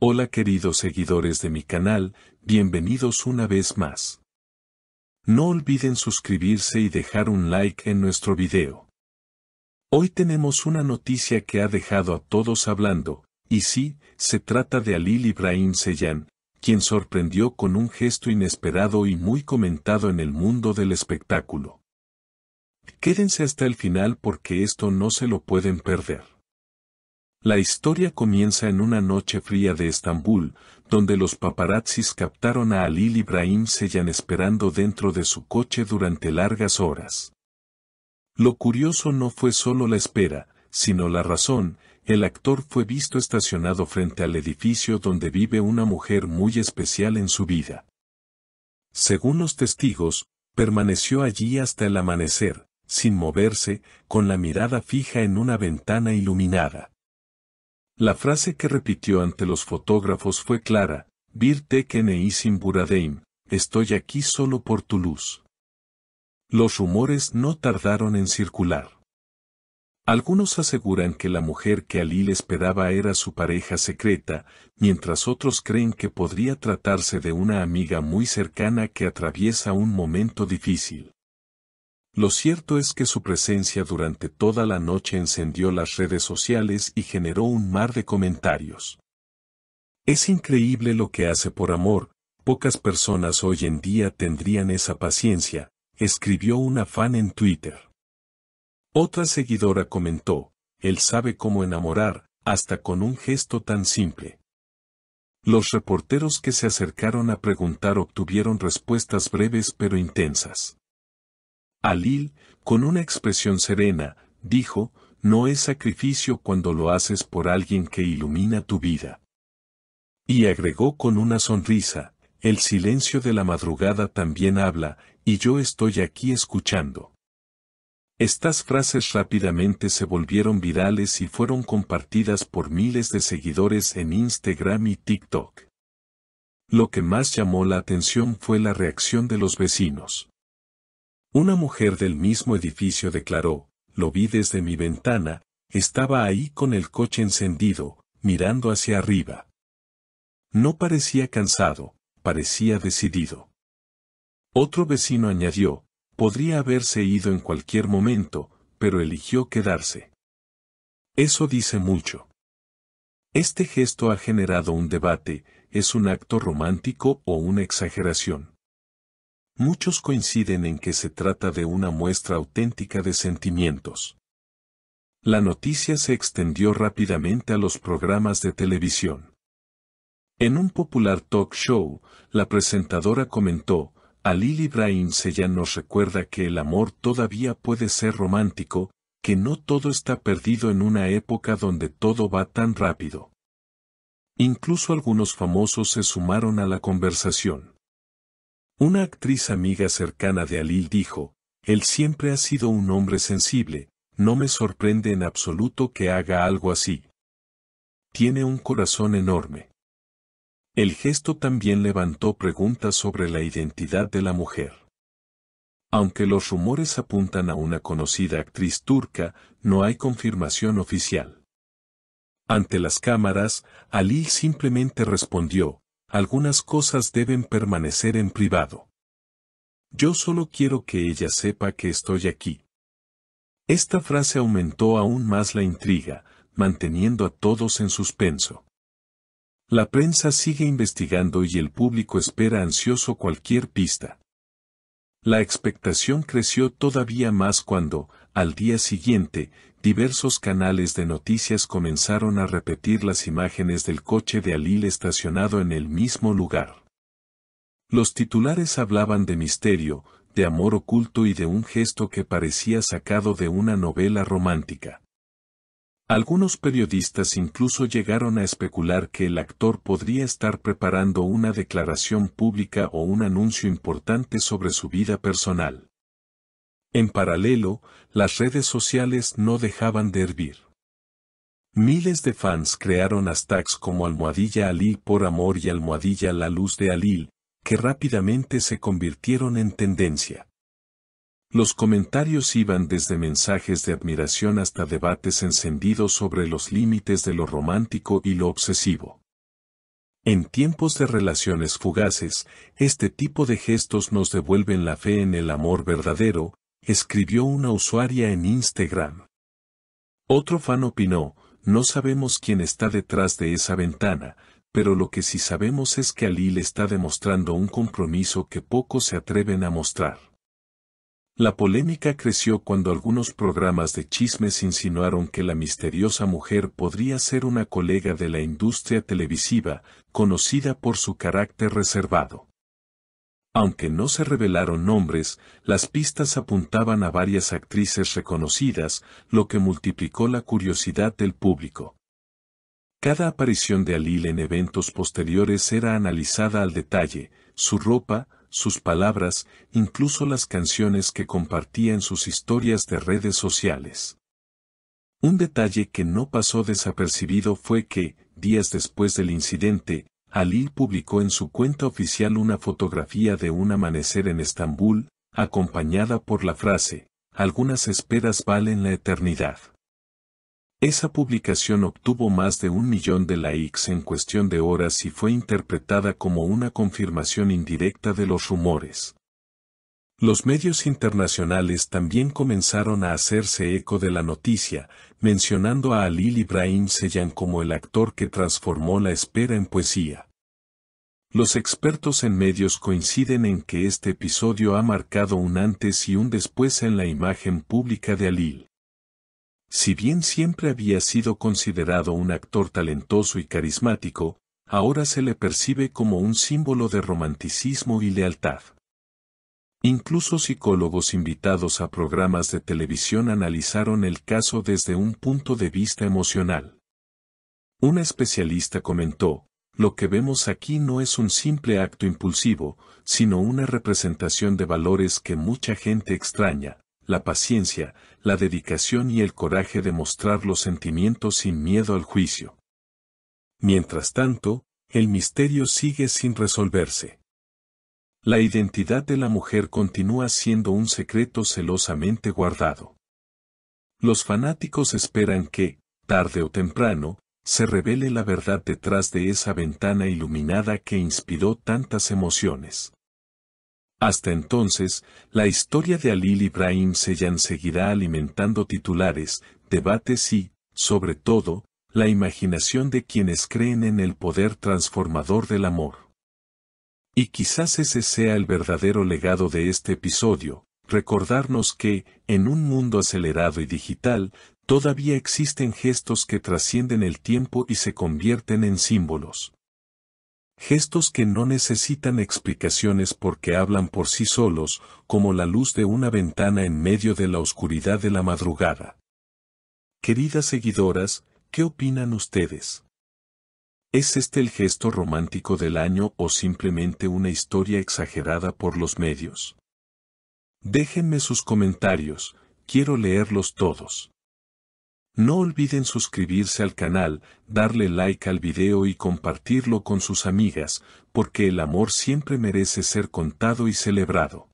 Hola queridos seguidores de mi canal, bienvenidos una vez más. No olviden suscribirse y dejar un like en nuestro video. Hoy tenemos una noticia que ha dejado a todos hablando, y sí, se trata de Halil Ibrahim Ceylan, quien sorprendió con un gesto inesperado y muy comentado en el mundo del espectáculo. Quédense hasta el final porque esto no se lo pueden perder. La historia comienza en una noche fría de Estambul, donde los paparazzis captaron a Halil Ibrahim Ceylan esperando dentro de su coche durante largas horas. Lo curioso no fue solo la espera, sino la razón. El actor fue visto estacionado frente al edificio donde vive una mujer muy especial en su vida. Según los testigos, permaneció allí hasta el amanecer, sin moverse, con la mirada fija en una ventana iluminada. La frase que repitió ante los fotógrafos fue clara: Bir tek isim buradayım, estoy aquí solo por tu luz. Los rumores no tardaron en circular. Algunos aseguran que la mujer que Halil esperaba era su pareja secreta, mientras otros creen que podría tratarse de una amiga muy cercana que atraviesa un momento difícil. Lo cierto es que su presencia durante toda la noche encendió las redes sociales y generó un mar de comentarios. Es increíble lo que hace por amor, pocas personas hoy en día tendrían esa paciencia, escribió una fan en Twitter. Otra seguidora comentó: él sabe cómo enamorar, hasta con un gesto tan simple. Los reporteros que se acercaron a preguntar obtuvieron respuestas breves pero intensas. Halil, con una expresión serena, dijo: no es sacrificio cuando lo haces por alguien que ilumina tu vida. Y agregó con una sonrisa: el silencio de la madrugada también habla, y yo estoy aquí escuchando. Estas frases rápidamente se volvieron virales y fueron compartidas por miles de seguidores en Instagram y TikTok. Lo que más llamó la atención fue la reacción de los vecinos. Una mujer del mismo edificio declaró: lo vi desde mi ventana, estaba ahí con el coche encendido, mirando hacia arriba. No parecía cansado, parecía decidido. Otro vecino añadió: podría haberse ido en cualquier momento, pero eligió quedarse. Eso dice mucho. Este gesto ha generado un debate: ¿es un acto romántico o una exageración? Muchos coinciden en que se trata de una muestra auténtica de sentimientos. La noticia se extendió rápidamente a los programas de televisión. En un popular talk show, la presentadora comentó: Halil Ibrahim Ceylan nos recuerda que el amor todavía puede ser romántico, que no todo está perdido en una época donde todo va tan rápido. Incluso algunos famosos se sumaron a la conversación. Una actriz amiga cercana de Halil dijo: él siempre ha sido un hombre sensible, no me sorprende en absoluto que haga algo así. Tiene un corazón enorme. El gesto también levantó preguntas sobre la identidad de la mujer. Aunque los rumores apuntan a una conocida actriz turca, no hay confirmación oficial. Ante las cámaras, Halil simplemente respondió: algunas cosas deben permanecer en privado. Yo solo quiero que ella sepa que estoy aquí. Esta frase aumentó aún más la intriga, manteniendo a todos en suspenso. La prensa sigue investigando y el público espera ansioso cualquier pista. La expectación creció todavía más cuando, al día siguiente, diversos canales de noticias comenzaron a repetir las imágenes del coche de Halil estacionado en el mismo lugar. Los titulares hablaban de misterio, de amor oculto y de un gesto que parecía sacado de una novela romántica. Algunos periodistas incluso llegaron a especular que el actor podría estar preparando una declaración pública o un anuncio importante sobre su vida personal. En paralelo, las redes sociales no dejaban de hervir. Miles de fans crearon hashtags como #Halil por amor y #La luz de Halil, que rápidamente se convirtieron en tendencia. Los comentarios iban desde mensajes de admiración hasta debates encendidos sobre los límites de lo romántico y lo obsesivo. En tiempos de relaciones fugaces, este tipo de gestos nos devuelven la fe en el amor verdadero, escribió una usuaria en Instagram. Otro fan opinó, no sabemos quién está detrás de esa ventana, pero lo que sí sabemos es que Ali le está demostrando un compromiso que pocos se atreven a mostrar. La polémica creció cuando algunos programas de chismes insinuaron que la misteriosa mujer podría ser una colega de la industria televisiva, conocida por su carácter reservado. Aunque no se revelaron nombres, las pistas apuntaban a varias actrices reconocidas, lo que multiplicó la curiosidad del público. Cada aparición de Alil en eventos posteriores era analizada al detalle, su ropa, sus palabras, incluso las canciones que compartía en sus historias de redes sociales. Un detalle que no pasó desapercibido fue que, días después del incidente, Alil publicó en su cuenta oficial una fotografía de un amanecer en Estambul, acompañada por la frase, "Algunas esperas valen la eternidad". Esa publicación obtuvo más de 1 millón de likes en cuestión de horas y fue interpretada como una confirmación indirecta de los rumores. Los medios internacionales también comenzaron a hacerse eco de la noticia, mencionando a Halil Ibrahim Ceylan como el actor que transformó la espera en poesía. Los expertos en medios coinciden en que este episodio ha marcado un antes y un después en la imagen pública de Halil. Si bien siempre había sido considerado un actor talentoso y carismático, ahora se le percibe como un símbolo de romanticismo y lealtad. Incluso psicólogos invitados a programas de televisión analizaron el caso desde un punto de vista emocional. Una especialista comentó, "Lo que vemos aquí no es un simple acto impulsivo, sino una representación de valores que mucha gente extraña. La paciencia, la dedicación y el coraje de mostrar los sentimientos sin miedo al juicio". Mientras tanto, el misterio sigue sin resolverse. La identidad de la mujer continúa siendo un secreto celosamente guardado. Los fanáticos esperan que, tarde o temprano, se revele la verdad detrás de esa ventana iluminada que inspiró tantas emociones. Hasta entonces, la historia de Halil Ibrahim Ceylan seguirá alimentando titulares, debates y, sobre todo, la imaginación de quienes creen en el poder transformador del amor. Y quizás ese sea el verdadero legado de este episodio, recordarnos que, en un mundo acelerado y digital, todavía existen gestos que trascienden el tiempo y se convierten en símbolos. Gestos que no necesitan explicaciones porque hablan por sí solos, como la luz de una ventana en medio de la oscuridad de la madrugada. Queridas seguidoras, ¿qué opinan ustedes? ¿Es este el gesto romántico del año o simplemente una historia exagerada por los medios? Déjenme sus comentarios, quiero leerlos todos. No olviden suscribirse al canal, darle like al video y compartirlo con sus amigas, porque el amor siempre merece ser contado y celebrado.